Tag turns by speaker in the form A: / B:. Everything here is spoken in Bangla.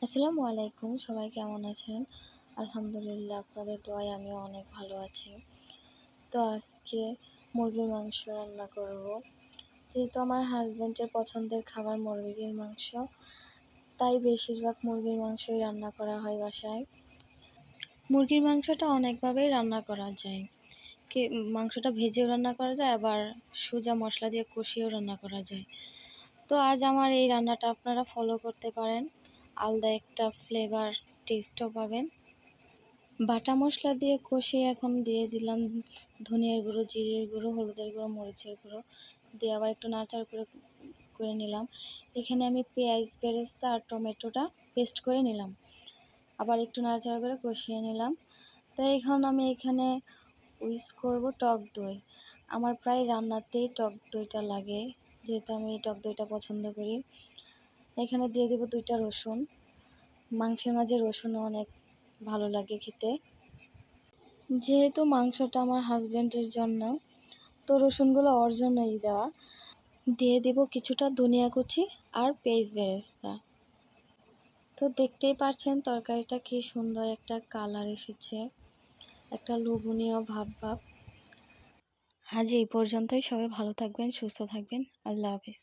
A: আসসালামু আলাইকুম, সবাই কেমন আছেন? আলহামদুলিল্লাহ, আপনাদের দোয়ায় আমিও অনেক ভালো আছি। তো আজকে মুরগির মাংস রান্না করব। যেহেতু আমার হাসব্যান্ডের পছন্দের খাবার মুরগির মাংস, তাই বেশিরভাগ মুরগির মাংসই রান্না করা হয় বাসায়। মুরগির মাংসটা অনেকভাবেই রান্না করা যায়। মাংসটা ভেজেও রান্না করা যায়, আবার সোজা মশলা দিয়ে কষিয়েও রান্না করা যায়। তো আজ আমার এই রান্নাটা আপনারা ফলো করতে পারেন, আলাদা একটা ফ্লেভার টেস্টও পাবেন। বাটা মশলা দিয়ে কষিয়ে এখন দিয়ে দিলাম ধনিয়ার গুঁড়ো, জিরের গুঁড়ো, হলুদের গুঁড়ো, মরিচের গুঁড়ো দিয়ে আবার একটু নাড়াচাড়া করে নিলাম। এখানে আমি পেঁয়াজ, বেরেস্তা আর টমেটোটা পেস্ট করে নিলাম, আবার একটু নাড়াচাড়া করে কষিয়ে নিলাম। তো এখন আমি এখানে ইউজ করব টক দই। আমার প্রায় রান্নাতেই টক দইটা লাগে, যেহেতু আমি টক দইটা পছন্দ করি। এখানে দিয়ে দেব 2টা রসুন। মাংসের মাঝে রসুনও অনেক ভালো লাগে খেতে। যেহেতু মাংসটা আমার হাজব্যান্ডের জন্য, তো রসুনগুলো ওর জন্যই দেওয়া। দিয়ে দেব কিছুটা ধনিয়া কুচি আর পেঁয়াজ বেরেস্তা। তো দেখতেই পাচ্ছেন তরকারিটা কি সুন্দর একটা কালার এসেছে, একটা লোভনীয় ভাব। আজ এই পর্যন্তই। সবাই ভালো থাকবেন, সুস্থ থাকবেন। আল্লাহ হাফেজ।